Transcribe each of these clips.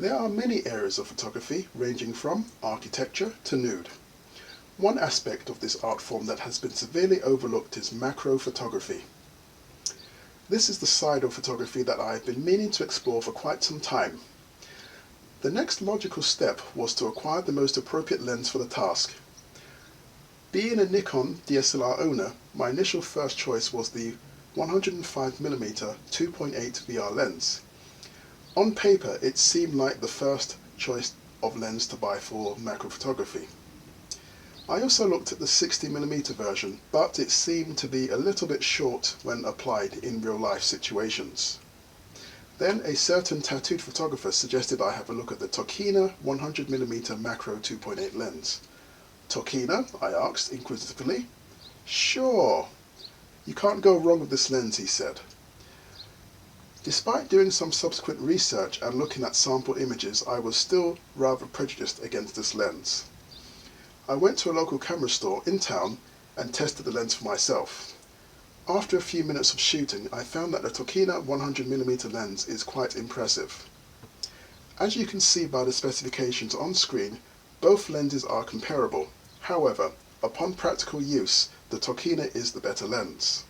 There are many areas of photography ranging from architecture to nude. One aspect of this art form that has been severely overlooked is macro photography. This is the side of photography that I have been meaning to explore for quite some time. The next logical step was to acquire the most appropriate lens for the task. Being a Nikon DSLR owner, my initial first choice was the 105mm 2.8 VR lens. On paper, it seemed like the first choice of lens to buy for macro photography. I also looked at the 60mm version, but it seemed to be a little bit short when applied in real life situations. Then a certain tattooed photographer suggested I have a look at the Tokina 100mm macro 2.8 lens. Tokina? I asked inquisitively. Sure. You can't go wrong with this lens, he said. Despite doing some subsequent research and looking at sample images, I was still rather prejudiced against this lens. I went to a local camera store in town and tested the lens for myself. After a few minutes of shooting, I found that the Tokina 100mm lens is quite impressive. As you can see by the specifications on screen, both lenses are comparable. However, upon practical use, the Tokina is the better lens.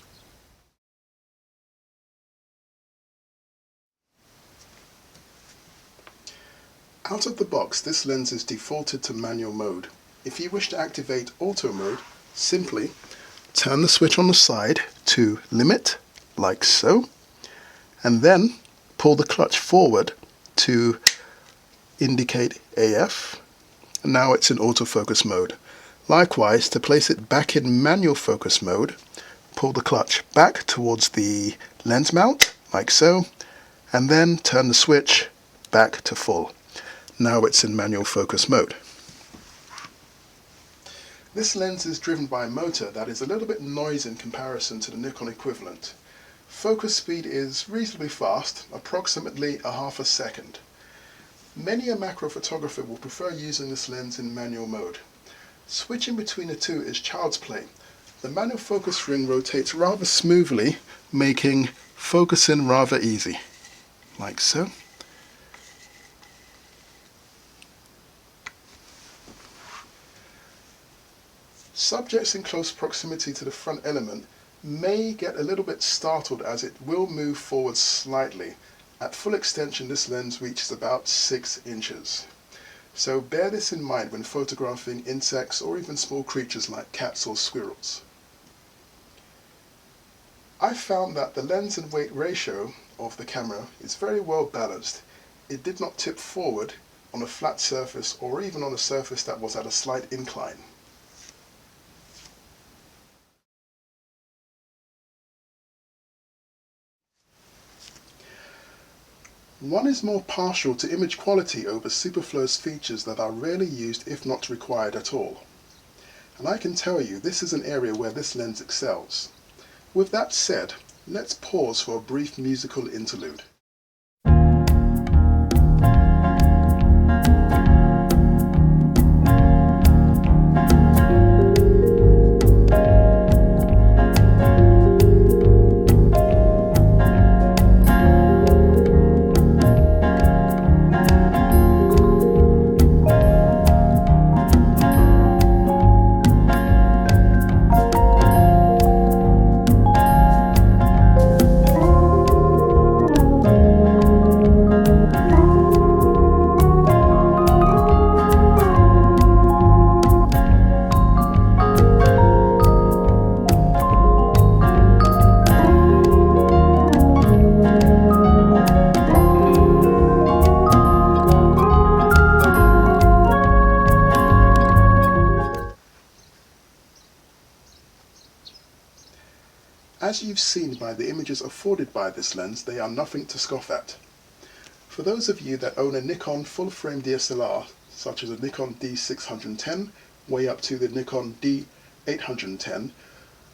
Out of the box, this lens is defaulted to manual mode. If you wish to activate auto mode, simply turn the switch on the side to limit, like so, and then pull the clutch forward to indicate AF. Now it's in autofocus mode. Likewise, to place it back in manual focus mode, pull the clutch back towards the lens mount, like so, and then turn the switch back to full. Now it's in manual focus mode. This lens is driven by a motor that is a little bit noisy in comparison to the Nikon equivalent. Focus speed is reasonably fast, approximately a half a second. Many a macro photographer will prefer using this lens in manual mode. Switching between the two is child's play. The manual focus ring rotates rather smoothly, making focusing rather easy, like so. Subjects in close proximity to the front element may get a little bit startled as it will move forward slightly. At full extension, this lens reaches about 6 inches. So bear this in mind when photographing insects or even small creatures like cats or squirrels. I found that the lens and weight ratio of the camera is very well balanced. It did not tip forward on a flat surface or even on a surface that was at a slight incline. One is more partial to image quality over superfluous features that are rarely used if not required at all. And I can tell you this is an area where this lens excels. With that said, let's pause for a brief musical interlude. As you've seen by the images afforded by this lens, they are nothing to scoff at. For those of you that own a Nikon full-frame DSLR, such as a Nikon D610, way up to the Nikon D810,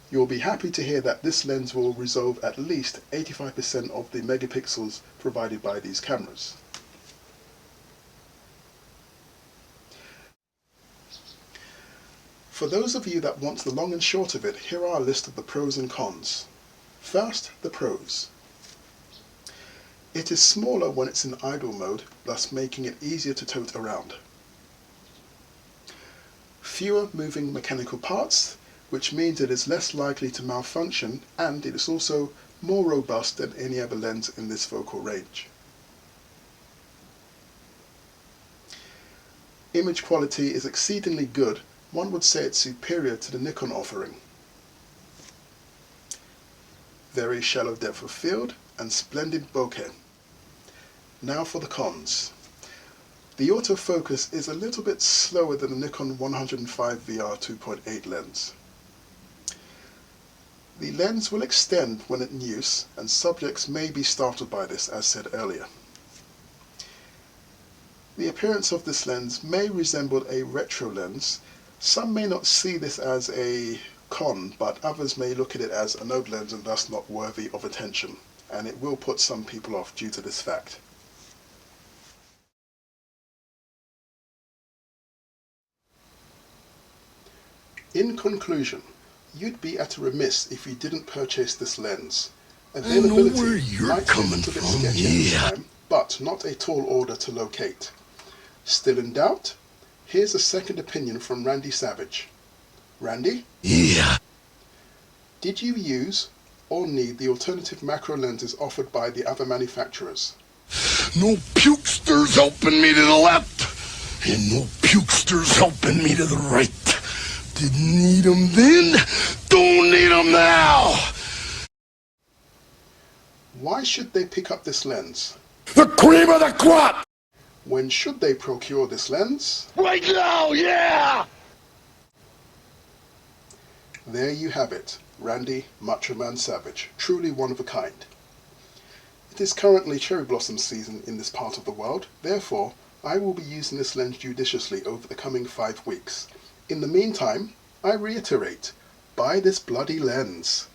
you'll be happy to hear that this lens will resolve at least 85% of the megapixels provided by these cameras. For those of you that want the long and short of it, here are a list of the pros and cons. First, the pros. It is smaller when it's in idle mode, thus making it easier to tote around. Fewer moving mechanical parts, which means it is less likely to malfunction, and it is also more robust than any other lens in this focal range. Image quality is exceedingly good. One would say it's superior to the Nikon offering. Very shallow depth of field and splendid bokeh. Now for the cons. The autofocus is a little bit slower than the Nikon 105 VR 2.8 lens. The lens will extend when in use, and subjects may be startled by this, as said earlier. The appearance of this lens may resemble a retro lens. Some may not see this as a con, but others may look at it as an old lens and thus not worthy of attention, and it will put some people off due to this fact. In conclusion, you'd be at a remiss if you didn't purchase this lens. Availability might be a little bit sketchy at this time, but not a tall order to locate. Still in doubt? Here's a second opinion from Randy Savage. Randy? Yeah. Did you use or need the alternative macro lenses offered by the other manufacturers? No pukesters helping me to the left, and no pukesters helping me to the right. Didn't need them then, don't need them now. Why should they pick up this lens? The cream of the crop! When should they procure this lens? Right now, yeah! There you have it, Randy Macho Man Savage, truly one of a kind. It is currently cherry blossom season in this part of the world, therefore I will be using this lens judiciously over the coming 5 weeks. In the meantime, I reiterate, buy this bloody lens.